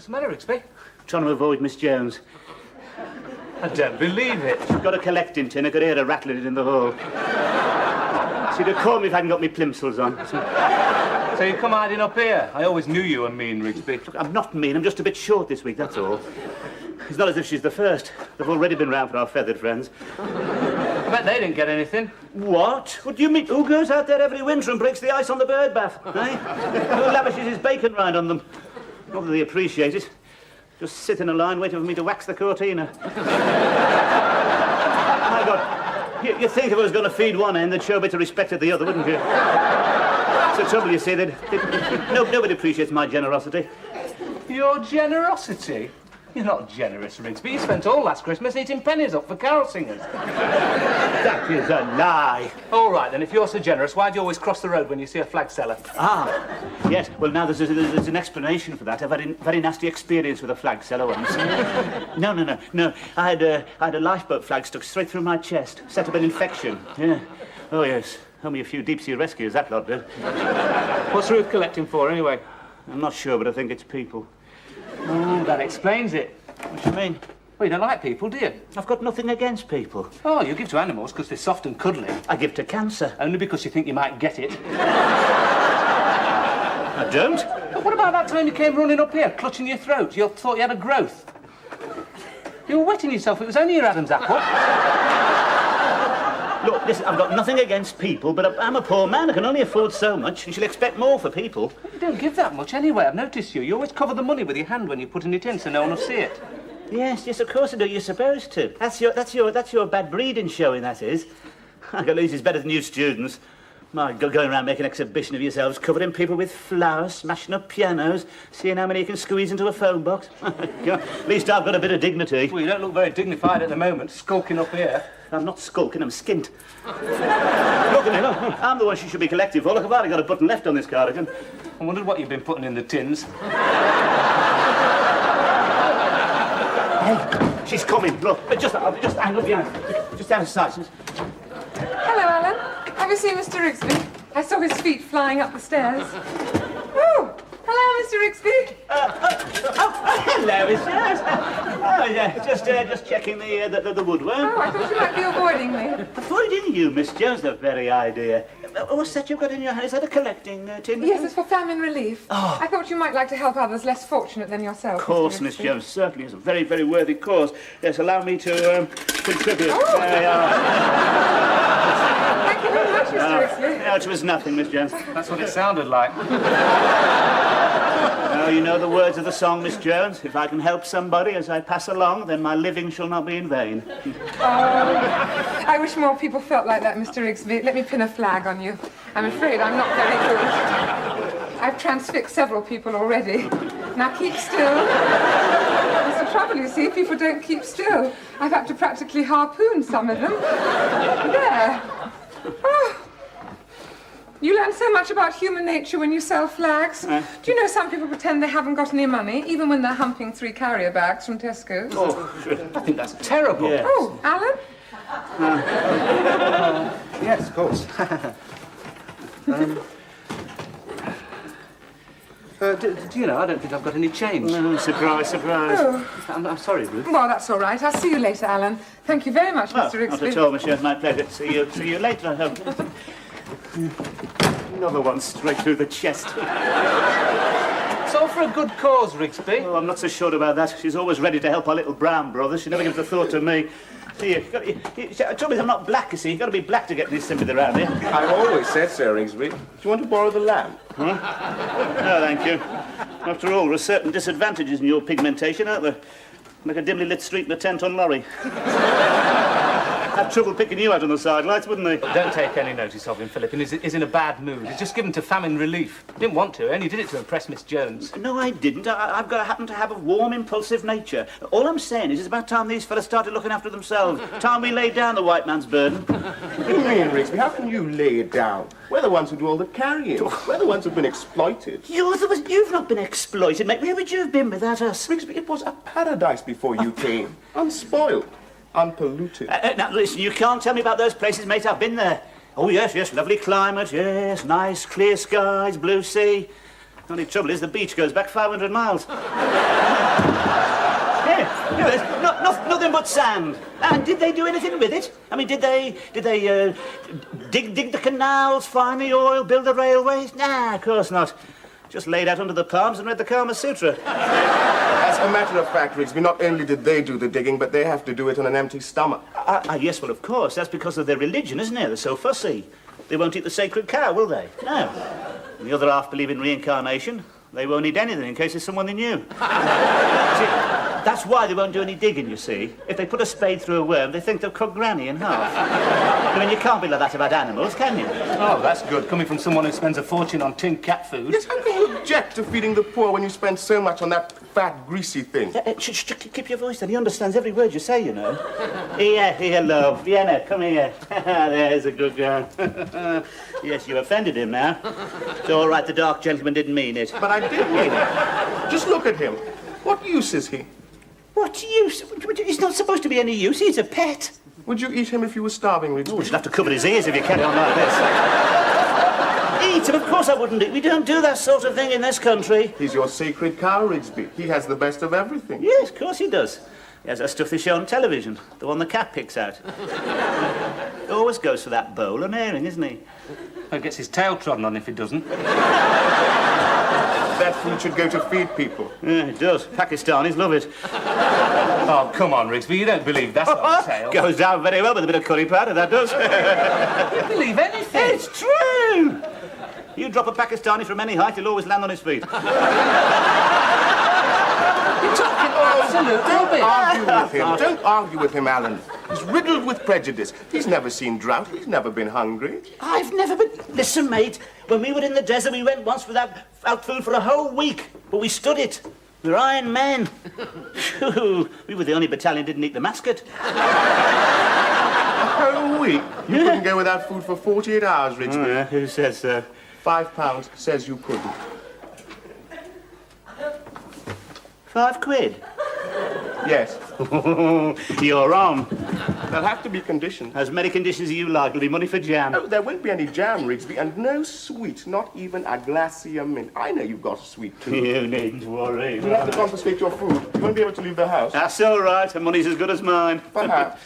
What's the matter, Rigsby? Trying to avoid Miss Jones. I don't believe it. She's got a collecting tin. I could hear her rattling it in the hall. She'd have called me if I hadn't got my plimsolls on. So you come hiding up here? I always knew you were mean, Rigsby. Look, I'm not mean. I'm just a bit short this week, that's all. It's not as if she's the first. They've already been round for our feathered friends. I bet they didn't get anything. What? What do you mean? Who goes out there every winter and breaks the ice on the bird bath, eh? Who lavishes his bacon rind on them? Not that they appreciate it. Just sit in a line waiting for me to wax the cortina. My God, you'd think if I was going to feed one end, they'd show a bit of respect to the other, wouldn't you? It's the trouble, you see, nobody appreciates my generosity. Your generosity? You're not generous, Rigsby. You spent all last Christmas eating pennies up for carol singers. That is a lie. All right, then, if you're so generous, why do you always cross the road when you see a flag seller? Ah, yes. Well, now there's an explanation for that. I've had a very nasty experience with a flag seller once. No. I had a lifeboat flag stuck straight through my chest. Set up an infection. Yeah. Oh, yes. Only a few deep-sea rescues, that lot did. What's Ruth collecting for, anyway? I'm not sure, but I think it's people. Oh, that explains it. What do you mean? Well, you don't like people, do you? I've got nothing against people. Oh, you give to animals because they're soft and cuddly. I give to cancer. Only because you think you might get it. I don't. But what about that time you came running up here, clutching your throat? You thought you had a growth. You were wetting yourself. It was only your Adam's apple. Look, listen, I've got nothing against people, but I'm a poor man. I can only afford so much, and she'll expect more for people. You don't give that much anyway. I've noticed you. You always cover the money with your hand when you're putting it in so no one will see it. Yes, of course I do. You're supposed to. That's your bad breeding showing, that is. Galese is better than you students. My God, going around making an exhibition of yourselves, covering people with flowers, smashing up pianos, seeing how many you can squeeze into a phone box. At least I've got a bit of dignity. Well, you don't look very dignified at the moment, skulking up here. I'm not skulking, I'm skint. Look at me, look. I'm the one she should be collecting for. Look, I've only got a button left on this cardigan. I wondered what you've been putting in the tins. Hey, she's coming. Look, just hang up behind. Just out of sight. Hello, Alan. Have you seen Mr. Rigsby? I saw his feet flying up the stairs. Oh, hello, Mr. Rigsby. Hello, Miss Jones. Oh, yeah, just checking the woodwork. Oh, I thought you might be avoiding me. Avoiding you, Miss Jones, the very idea. What's that you've got in your hand? Is that a collecting tin? Yes, it's for famine relief. Oh. I thought you might like to help others less fortunate than yourself. Of course, Miss Jones, certainly. It's a very, very worthy cause. Yes, allow me to contribute. Oh. Thank you very much, Mr. Rigsby. No, it was nothing, Miss Jones. That's what it sounded like. Oh, you know the words of the song, Miss Jones. If I can help somebody as I pass along, then my living shall not be in vain. Oh, I wish more people felt like that, Mr. Rigsby. Let me pin a flag on you. I'm afraid I'm not very good. I've transfixed several people already. Now keep still. That's the trouble, you see. People don't keep still. I've had to practically harpoon some of them. There. Oh. You learn so much about human nature when you sell flags. Do you know some people pretend they haven't got any money, even when they're humping 3 carrier bags from Tesco's? Oh, I think that's terrible. Yes. Oh, Alan? Yes, of course. Do you know, I don't think I've got any change. Surprise, surprise. Oh. I'm sorry, Ruth. Well, that's all right. I'll see you later, Alan. Thank you very much, Mr. Not Rigsby. at all, Monsieur. My pleasure. See you later, I hope. Another one straight through the chest. It's all for a good cause, Rigsby. Oh, I'm not so sure about that. She's always ready to help our little brown brother. She never gives a thought to me. See, the trouble is I'm not black, you see. You've got to be black to get any sympathy around here. I've always said so, Rigsby. Do you want to borrow the lamp? Huh? No, thank you. After all, there are certain disadvantages in your pigmentation, aren't there? Like a dimly lit street in a 10-ton lorry. Have trouble picking you out on the sidelights, wouldn't they? Don't take any notice of him, Philip. He's in a bad mood. He's just given to famine relief. Didn't want to, and he did it to impress Miss Jones. No, I didn't. I've got to happen to have a warm, impulsive nature. All I'm saying is it's about time these fellas started looking after themselves. Time we laid down the white man's burden. What do you mean, Rigsby? How can you lay it down? We're the ones who do all the carrying. We're the ones who've been exploited. You've not been exploited, mate. Where would you have been without us? Rigsby, it was a paradise before you came. Unspoiled. Unpolluted. Now, listen, you can't tell me about those places, mate. I've been there. Oh, yes, lovely climate, yes, nice, clear skies, blue sea. The only trouble is the beach goes back 500 miles. Yeah, there's nothing but sand. And did they do anything with it? I mean, did they dig the canals, find the oil, build the railways? Nah, of course not. Just laid out under the palms and read the Kama Sutra. As a matter of fact, Rigsby, not only did they do the digging, but they have to do it on an empty stomach. Yes, well, of course. That's because of their religion, isn't it? They're so fussy. They won't eat the sacred cow, will they? No. And the other half believe in reincarnation. They won't eat anything in case it's someone they knew. See, that's why they won't do any digging, you see. If they put a spade through a worm, they think they'll cut Granny in half. I mean, you can't be like that about animals, can you? Oh, that's good, coming from someone who spends a fortune on tin cat food. Yes, how can you object to feeding the poor when you spend so much on that fat, greasy thing? Keep your voice down. He understands every word you say, you know. Here, love. Vienna, come here. There's a good girl. Yes, you offended him now. It's all right, the dark gentleman didn't mean it. But I did mean it. Just look at him. What use is he? What use? He's not supposed to be any use. He's a pet. Would you eat him if you were starving, Rigsby? Oh, you'd have to cover his ears if you carry on like this. Eat him? Of course I wouldn't eat. We don't do that sort of thing in this country. He's your sacred cow, Rigsby. He has the best of everything. Yes, of course he does. He has that stuff they show on television, the one the cat picks out. He always goes for that bowl and herring, isn't he? He gets his tail trodden on if he doesn't. That food should go to feed people. Yeah, it does. Pakistanis love it. Oh, come on, Rigsby, you don't believe that's not a tail. Goes down very well with a bit of curry powder, that does. You don't believe anything. It's true! You drop a Pakistani from any height, he'll always land on his feet. You're talking absolute rubbish. Don't argue with him, Alan. He's riddled with prejudice. He's never seen drought. He's never been hungry. I've never been... Listen, mate, when we were in the desert, we went once without food for a whole week, but we stood it. We were iron men. We were the only battalion didn't eat the mascot. A whole week? You couldn't go without food for 48 hours, Rigsby. Who says so? £5 says you couldn't. £5? Yes. You're on. There'll have to be conditions. As many conditions as you like. It'll be money for jam. Oh, there won't be any jam, Rigsby, and no sweet, not even a glacier mint. I know you've got a sweet tooth. You needn't worry. We'll have to confiscate your food. You won't be able to leave the house. That's all right. The money's as good as mine. Perhaps.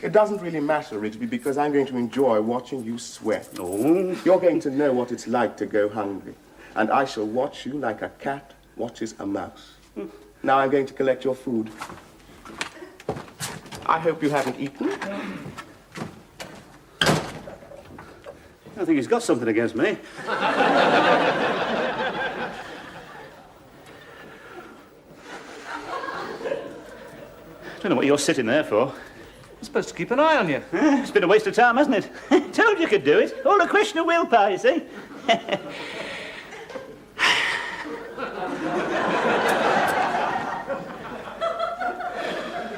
It doesn't really matter, Rigsby, because I'm going to enjoy watching you sweat. Oh. You're going to know what it's like to go hungry. And I shall watch you like a cat watches a mouse. Now I'm going to collect your food. I hope you haven't eaten. I think he's got something against me. I don't know what you're sitting there for. I'm supposed to keep an eye on you. It's been a waste of time, hasn't it? Told you could do it. All a question of willpower, you see.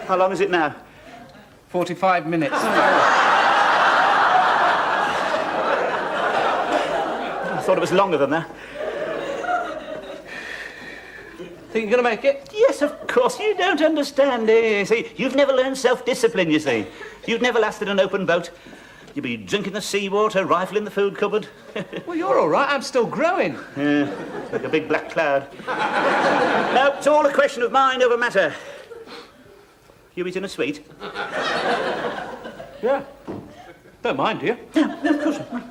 How long is it now? 45 minutes. I thought it was longer than that. Think you're going to make it? Yes, of course. You don't understand, eh? See, you've never learned self-discipline, you see. You've never lasted an open boat. You'll be drinking the seawater, rifling the food cupboard. Well, you're all right. I'm still growing. Yeah, like a big black cloud. No, it's all a question of mind over matter. You eating a sweet? Yeah. Don't mind, do you? No, of course not.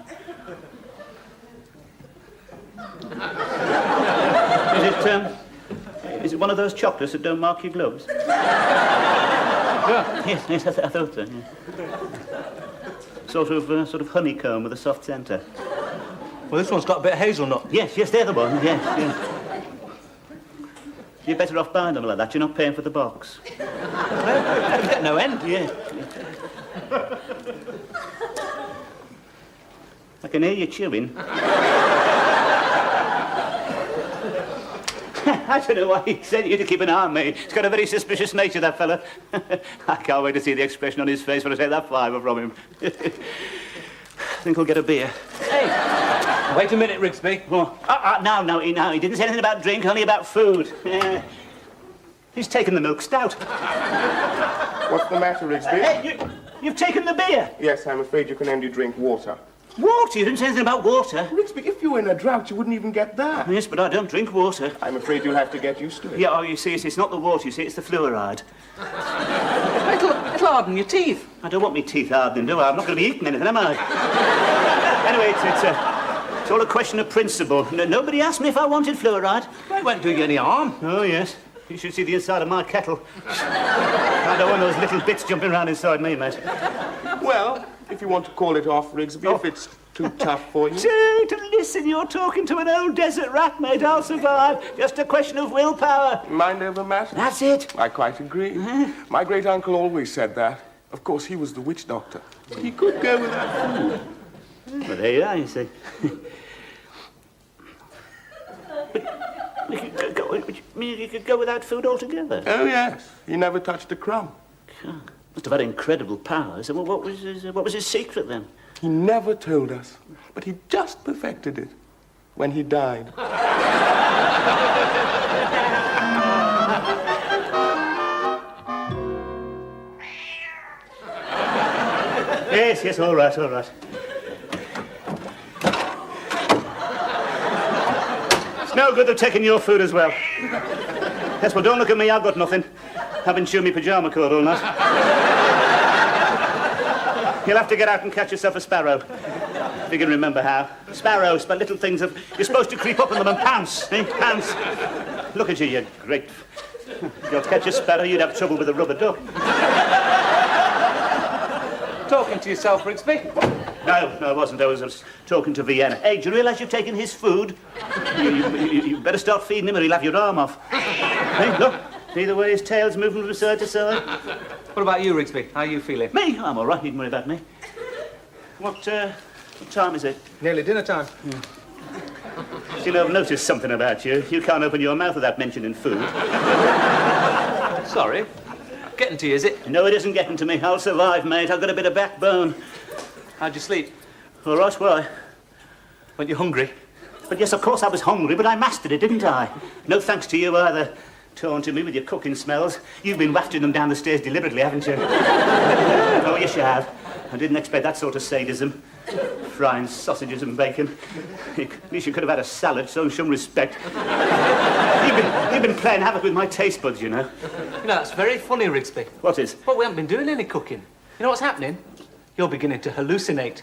Is it one of those chocolates that don't mark your gloves? Yeah. Yes, I thought so. Yeah. Sort of honeycomb with a soft centre. Well, this one's got a bit of hazelnut. Yes, they're the one. Yes. You're better off buying them like that. You're not paying for the box. You get no end. Yeah. I can hear you chewing. I don't know why he sent you to keep an eye on me. He's got a very suspicious nature, that fella. I can't wait to see the expression on his face when I take that £5 from him. I think I'll get a beer. Hey, wait a minute, Rigsby. Oh, no, he didn't say anything about drink, only about food. He's taken the milk stout. What's the matter, Rigsby? Hey, you've taken the beer. Yes, I'm afraid you can only drink water. Water? You didn't say anything about water. Rigsby, if you were in a drought, you wouldn't even get that. Yes, but I don't drink water. I'm afraid you'll have to get used to it. Yeah, oh, you see, it's not the water, you see, it's the fluoride. It'll harden your teeth. I don't want me teeth hardening, do I? I'm not going to be eating anything, am I? Anyway, it's all a question of principle. Nobody asked me if I wanted fluoride. It won't do you any harm. Oh, yes. You should see the inside of my kettle. I don't want those little bits jumping around inside me, mate. Well, if you want to call it off, Rigsby, if it's too tough for you. To listen, you're talking to an old desert rat, mate. I'll survive. Just a question of willpower. Mind over matter? That's it. I quite agree. My great-uncle always said that. Of course, he was the witch doctor. He could go without food. Well, there you are, you see. You could go without food altogether? Oh, yes. He never touched a crumb. Must have had incredible powers. And what was his secret, then? He never told us, but he just perfected it when he died. Yes, all right. It's no good they've taken your food as well. Yes, well, don't look at me, I've got nothing. I've been chewing my pyjama cord all night. You'll have to get out and catch yourself a sparrow. If you can remember how. Sparrows, but little things of... You're supposed to creep up on them and pounce, eh? Pounce. Look at you great... If you'll catch a sparrow, you'd have trouble with a rubber duck. Talking to yourself, Rigsby? No, I wasn't. I was talking to Vienna. Hey, do you realise you've taken his food? You better start feeding him or he'll have your arm off. Hey, look. See the way his tail's moving from side to side? What about you, Rigsby? How are you feeling? Me? I'm all right. Needn't worry about me. What time is it? Nearly dinner time. You know, I've noticed something about you. You can't open your mouth without mentioning food. Sorry. Getting to you, is it? No, it isn't getting to me. I'll survive, mate. I've got a bit of backbone. How'd you sleep? All right, why? Weren't you hungry? But yes, of course I was hungry, but I mastered it, didn't I? No thanks to you either. Taunting me with your cooking smells. You've been wafting them down the stairs deliberately, haven't you? Oh, yes, you have. I didn't expect that sort of sadism. Frying sausages and bacon. At least you could have had a salad, show some respect. You've been playing havoc with my taste buds, you know. You know, that's very funny, Rigsby. What is? Well, we haven't been doing any cooking. You know what's happening? You're beginning to hallucinate.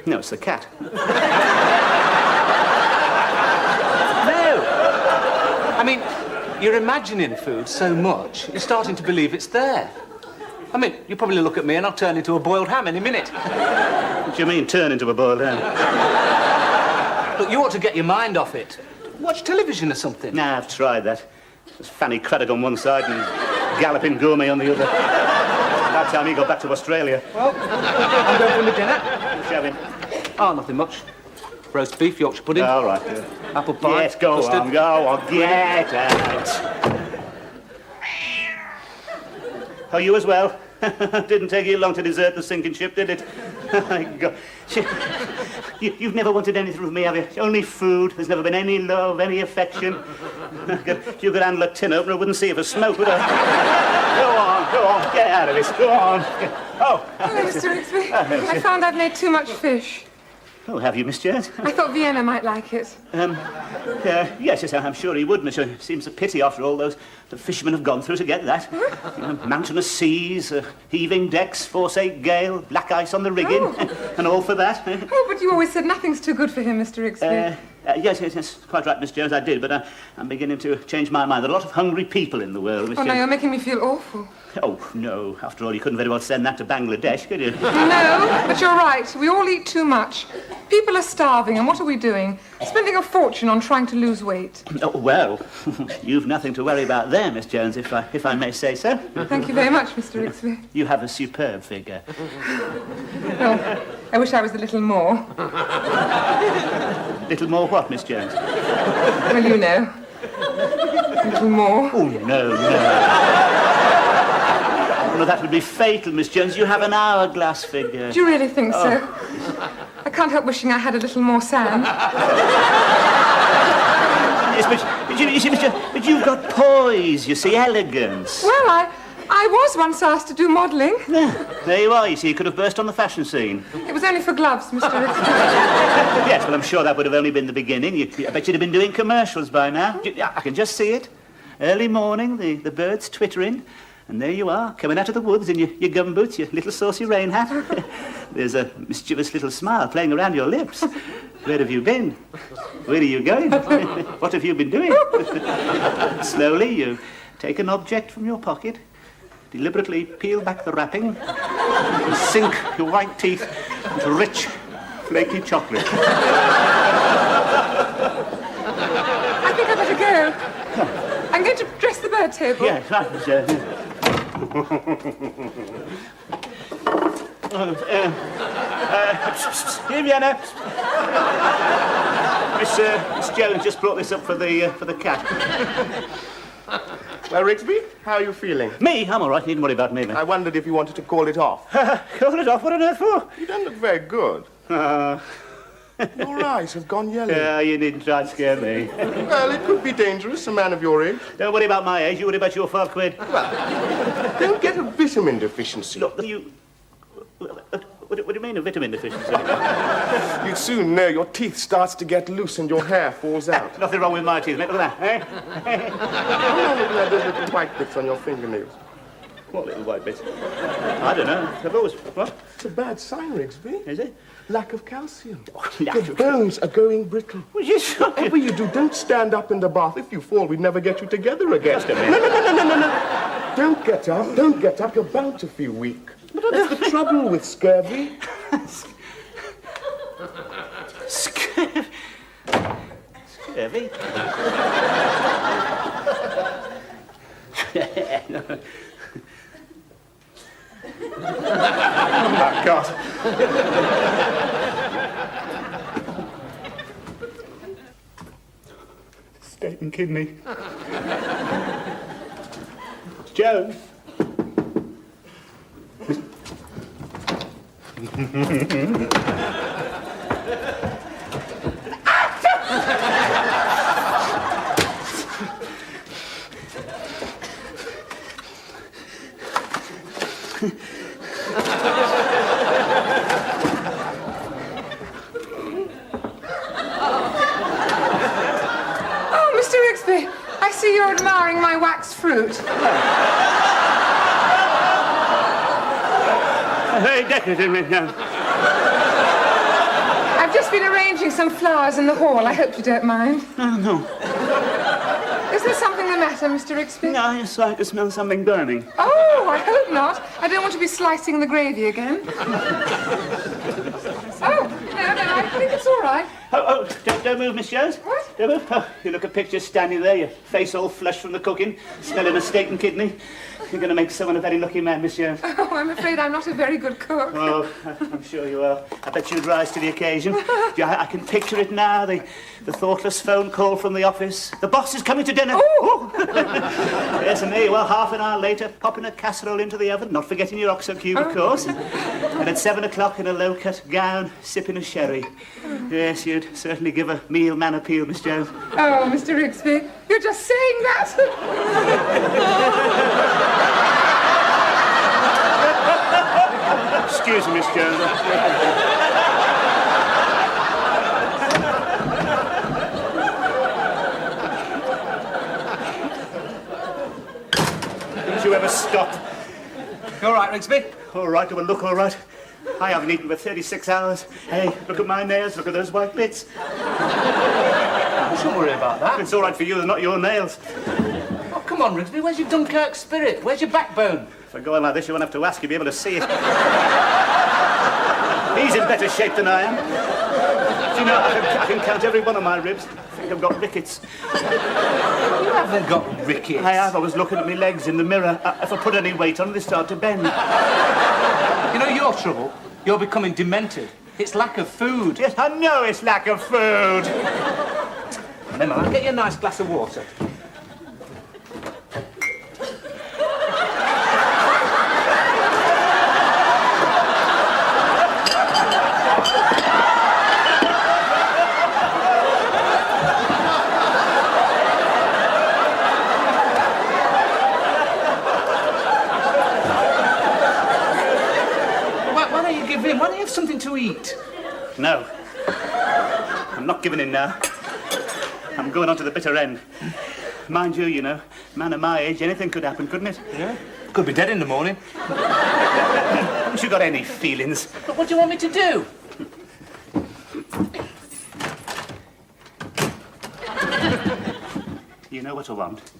No, it's the cat. No. I mean, you're imagining food so much, you're starting to believe it's there. I mean, you probably look at me and I'll turn into a boiled ham any minute. What do you mean, turn into a boiled ham? Look, you ought to get your mind off it. Watch television or something. Nah, I've tried that. There's Fanny Craddock on one side and Galloping Gourmet on the other. By the time he got back to Australia. Well, I'm going for my dinner. Shaving. Oh, nothing much. Roast beef, Yorkshire pudding. All right. Yeah. Apple pie. Yes, go custard. on, get out. Oh, you as well? Didn't take you long to desert the sinking ship, did it? God. You've never wanted anything from me, have you? Only food. There's never been any love, any affection. If you could handle a tin opener, I wouldn't see it for smoke, would I? Go on, get out of this. Go on. Oh. Hello, Mr. Rigsby. I found I've made too much fish. Oh, have you, Miss Jones? I thought Vienna might like it. Yes, I'm sure he would, Monsieur. It seems a pity after all the fishermen have gone through to get that. You know, mountainous seas, heaving decks, forsaken gale, black ice on the rigging, and all for that. Oh, but you always said nothing's too good for him, Mr. Rigsby. Yes, quite right, Miss Jones, I did, but I'm beginning to change my mind. There are a lot of hungry people in the world, Miss Oh, Jones. no, you're making me feel awful. Oh, no. After all, you couldn't very well send that to Bangladesh, could you? No, but you're right. We all eat too much. People are starving, and what are we doing? Spending a fortune on trying to lose weight. Oh, well, you've nothing to worry about there, Miss Jones, if I may say so. Thank you very much, Mr. Rigsby. You have a superb figure. Well, I wish I was a little more. Little more what, Miss Jones? Well, you know. A little more. Oh, no. No, that would be fatal, Miss Jones. You have an hourglass figure. Do you really think so? I can't help wishing I had a little more sand. Yes, but you've got poise, you see, elegance. Well, I was once asked to do modelling. There you are, you see, you could have burst on the fashion scene. It was only for gloves, Mr. Rigsby. Yes, well, I'm sure that would have only been the beginning. I bet you'd have been doing commercials by now. I can just see it. Early morning, the birds twittering, and there you are, coming out of the woods in your gumboots, your little saucy rain hat. There's a mischievous little smile playing around your lips. Where have you been? Where are you going? What have you been doing? Slowly, you take an object from your pocket, deliberately peel back the wrapping, and sink your white teeth into rich, flaky chocolate. I think I better go. I'm going to dress the bird table. Yeah, right, Michelle. Here, Vienna. Miss Jones just brought this up for the cat. Well, Rigsby, how are you feeling? Me? I'm all right. Needn't worry about me, man. I wondered if you wanted to call it off. Call it off? What on earth for? You don't look very good. Your eyes have gone yellow. Yeah, you needn't try to scare me. Well, it could be dangerous, a man of your age. Don't worry about my age. You worry about your £5. Don't get a vitamin deficiency. Look, you... What do you mean, a vitamin deficiency? You'd soon know your teeth starts to get loose and your hair falls out. Nothing wrong with my teeth, mate. Look at that, eh? Look at those little white bits on your fingernails. What little white bits? I don't know. I've always... What? It's a bad sign, Rigsby. Is it? Lack of calcium. lack Your of- bones are going brittle. Well, you should. Whatever you do, don't stand up in the bath. If you fall, we'd never get you together again. Just a minute. No. Don't get up. Don't get up. You're bound to feel weak. That's the trouble with scurvy. Scurvy? Oh, my God. Steak and kidney. Jones. Oh, Mr. Rigsby, I see you're admiring my wax fruit. Very decorative, Miss Jones. I've just been arranging some flowers in the hall. I hope you don't mind. No. Is there something the matter, Mr. Rigsby? No, yes, I can smell something burning. Oh, I hope not. I don't want to be slicing the gravy again. Oh, no, I think it's all right. Oh, don't move, Miss Jones. What? Don't move. Oh, you look a picture standing there, your face all flushed from the cooking, smelling a steak and kidney. You're going to make someone a very lucky man, Miss Jones. Oh, I'm afraid I'm not a very good cook. Oh, I'm sure you are. I bet you'd rise to the occasion. Yeah, I can picture it now, the thoughtless phone call from the office. The boss is coming to dinner. Oh! Yes, and there you are, half an hour later, popping a casserole into the oven, not forgetting your oxo cube, of course. And at 7 o'clock in a low-cut gown, sipping a sherry. Yes, you'd certainly give a meal man appeal, Miss Jones. Oh, Mr. Rigsby, you're just saying that. Excuse me, Miss Jones. Didn't you ever stop? You all right, Rigsby? All right, well, look all right. I haven't eaten for 36 hours. Hey, look at my nails, look at those white bits. Don't worry about that. It's all right for you, they're not your nails. Oh, come on, Rigsby. Where's your Dunkirk spirit? Where's your backbone? If I go on like this, you won't have to ask, you'll be able to see it. He's in better shape than I am. Do you know, I can count every one of my ribs. I think I've got rickets. You haven't got rickets. I have. I was looking at my legs in the mirror. If I put any weight on, they start to bend. You know your trouble? You're becoming demented. It's lack of food. Yes, I know it's lack of food. Never mind, get you a nice glass of water. have something to eat? No. I'm not giving in now. I'm going on to the bitter end. Mind you know, man of my age, anything could happen, couldn't it? Yeah. Could be dead in the morning. Haven't you got any feelings? But what do you want me to do? You know what I want?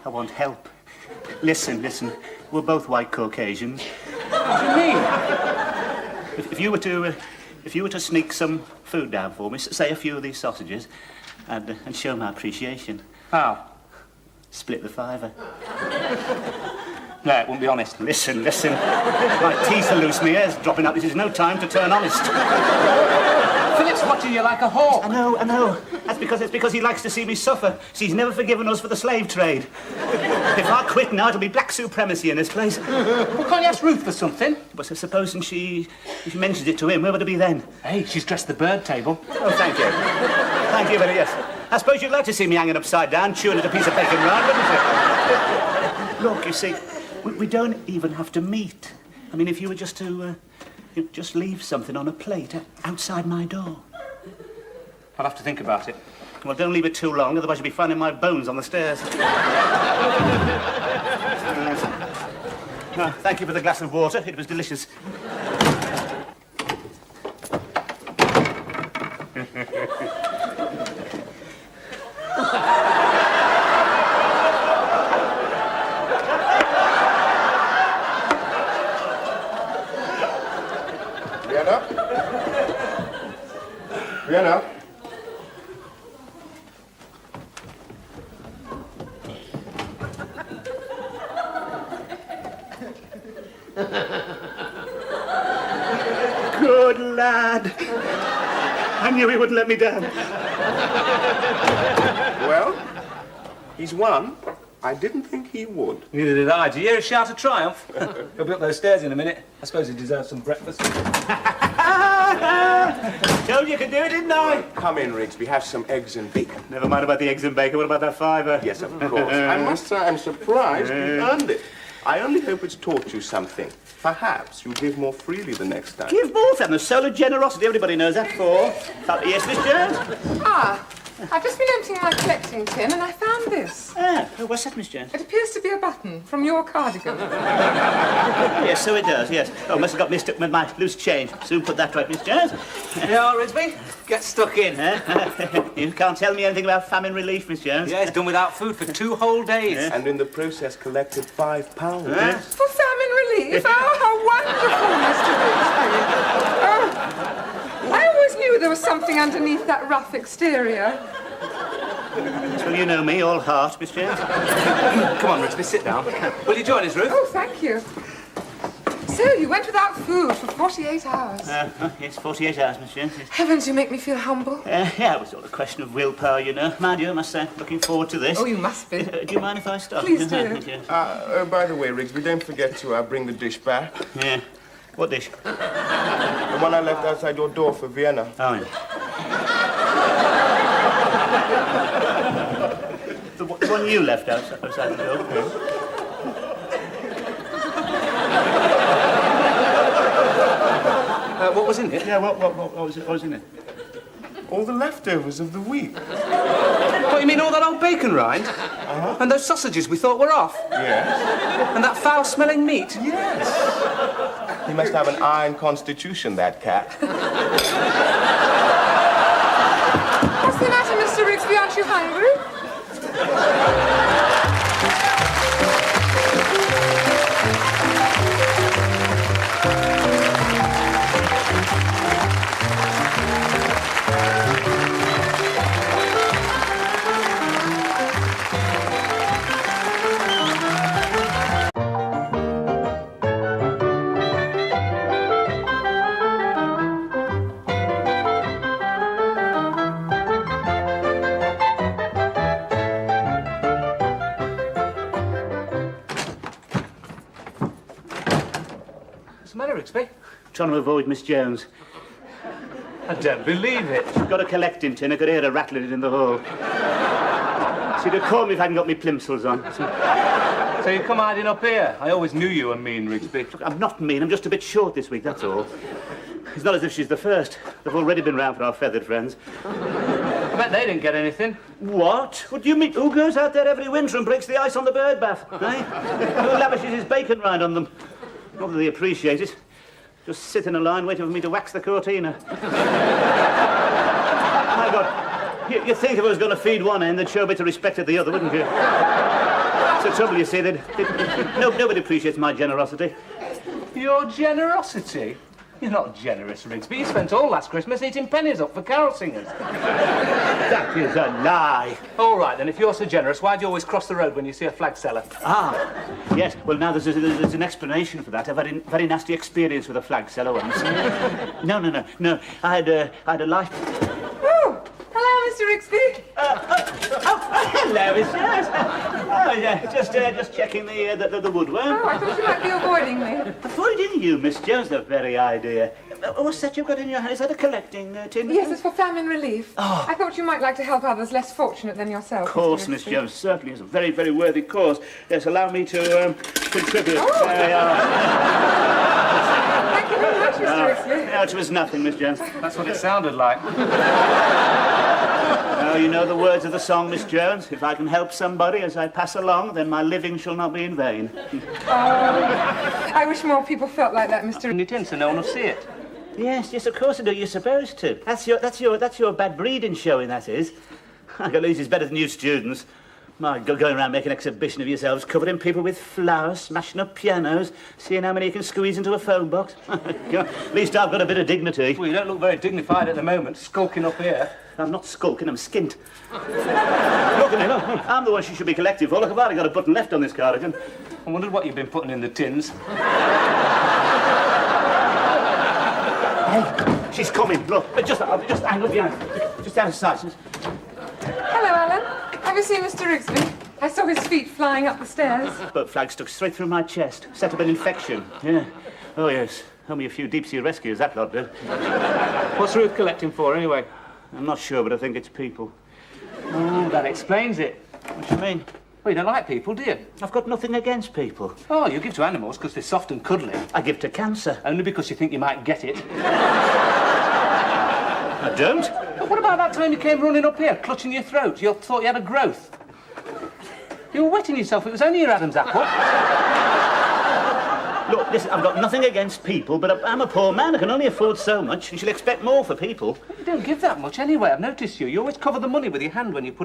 I want help. Listen. We're both white Caucasians. What do you mean? If you were to sneak some food down for me, say a few of these sausages, and show my appreciation, How? split the fiver. No, it wouldn't be honest. Listen. My teeth are loose, my hair's dropping out. This is no time to turn honest. Philip's watching you like a hawk. I know. That's because he likes to see me suffer. See, he's never forgiven us for the slave trade. If I quit now, it'll be black supremacy in this place. Well, can't you ask Ruth for something? But supposing she mentions it to him, where would it be then? Hey, she's dressed the bird table. Oh, thank you. Thank you very much. I suppose you'd like to see me hanging upside down, chewing at a piece of bacon round, wouldn't you? Look, you see, we don't even have to meet. I mean, if you were just to just leave something on a plate outside my door. I'll have to think about it. Well, don't leave it too long, otherwise you'll be finding my bones on the stairs. Thank you for the glass of water. It was delicious. Vienna? Good lad. I knew he wouldn't let me down. Well, he's won. I didn't think he would. Neither did I. Do you hear a shout of triumph? He'll be up those stairs in a minute. I suppose he deserves some breakfast. Told you could do it, didn't I? Come in, Rigsby. Have some eggs and bacon. Never mind about the eggs and bacon. What about that fiver? Yes, of course. I must say I'm surprised you earned it. I only hope it's taught you something. Perhaps you'll give more freely the next time. Give more, then. The soul of generosity. Everybody knows that for. Yes, Miss Jones? I've just been emptying my collecting tin and I found this. What's that, Miss Jones? It appears to be a button from your cardigan. Yes, so it does, yes. Oh, must have got mixed up with my loose change. Soon put that right, Miss Jones. Yeah, Risby, get stuck in. You can't tell me anything about famine relief, Miss Jones. Yeah, he's done without food for 2 whole days. Yeah. And in the process collected £5. For famine relief? Oh, how wonderful, Mr. Rigsby. Oh, I always knew there was something underneath that rough exterior. Well, you know me, all heart, Miss Jones. Come on, Risby, sit down. Will you join us, Ruth? Oh, thank you. So, you went without food for 48 hours. Yes, 48 hours, Miss Jones. Yes. Heavens, you make me feel humble. Yeah, it was all a question of willpower, you know. Mind you, I must say, looking forward to this. Oh, you must be. Do you mind if I start? Please do. Yes. Oh, by the way, Rigsby, don't forget to bring the dish back. Yeah. What dish? The one I left outside your door for Vienna. Oh, yeah. The one you left outside the door? What was in it? Yeah, what was in it? All the leftovers of the week. What, you mean all that old bacon rind? And those sausages we thought were off? Yes. And that foul-smelling meat? Yes. He must have an iron constitution, that cat. What's the matter, Mr. Rigsby? Aren't you hungry? What's the matter, Rigsby? Trying to avoid Miss Jones. I don't believe it. Got a collecting tin. I could hear her rattling it in the hall. She'd have called me if I hadn't got me plimsolls on. So you come hiding up here? I always knew you were mean, Rigsby. Look, I'm not mean. I'm just a bit short this week, that's all. It's not as if she's the first. They've already been round for our feathered friends. I bet they didn't get anything. What? What do you mean? Who goes out there every winter and breaks the ice on the bird bath? Eh? Who lavishes his bacon rind on them? Not that they appreciate it. Just sit in a line waiting for me to wax the cortina. My God. You'd think if I was going to feed one end, they'd show a bit of respect to the other, wouldn't you? It's the trouble, you see. Nobody appreciates my generosity. Your generosity? You're not generous, Rigsby. You spent all last Christmas eating pennies up for carol singers. That is a lie. All right, then, if you're so generous, why do you always cross the road when you see a flag seller? Ah, yes. Well, now there's an explanation for that. A very nasty experience with a flag seller once. No. I had a life... Oh, hello, Mr. Rigsby. Hello, Miss Jones. Oh, yeah, just checking the woodwork. Oh, I thought you might be avoiding me. Avoiding you, Miss Jones, the very idea. What's that you've got in your hand? Is that a collecting tin? Yes, it's for famine relief. Oh. I thought you might like to help others less fortunate than yourself. Of course, Mr. Miss Rigsby. Jones, certainly is a very, very worthy cause. Yes, allow me to contribute. Oh. There we are. Thank you very much, Mr. Rigsby. No, it was nothing, Miss Jones. That's what it sounded like. Now, you know the words of the song, Miss Jones. If I can help somebody as I pass along, then my living shall not be in vain. I wish more people felt like that, Mr. And it in so no one will see it. Yes, of course I do. You're supposed to. That's your bad breeding showing, that is. I can lose is better than you students. My God, going around making an exhibition of yourselves, covering people with flowers, smashing up pianos, seeing how many you can squeeze into a phone box. At least I've got a bit of dignity. Well, you don't look very dignified at the moment, skulking up here. I'm not skulking, I'm skint. Look at me, look. I'm the one she should be collecting for. Look, I've only got a button left on this cardigan. I wondered what you've been putting in the tins. Hey, she's coming. Look, just hang up behind. Just out of sight. Hello, Alan. Have you seen Mr. Rigsby? I saw his feet flying up the stairs. Boat flag stuck straight through my chest. Set up an infection. Yeah. Oh, yes. Only a few deep-sea rescues, that lot did. What's Ruth collecting for, anyway? I'm not sure, but I think it's people. Oh, that explains it. What do you mean? Well, you don't like people, do you? I've got nothing against people. Oh, you give to animals because they're soft and cuddly. I give to cancer. Only because you think you might get it. I don't. But what about that time you came running up here, clutching your throat? You thought you had a growth. You were wetting yourself. It was only your Adam's apple. Look, listen, I've got nothing against people, but I'm a poor man. I can only afford so much, and she'll expect more for people. You don't give that much anyway. I've noticed you. You always cover the money with your hand when you put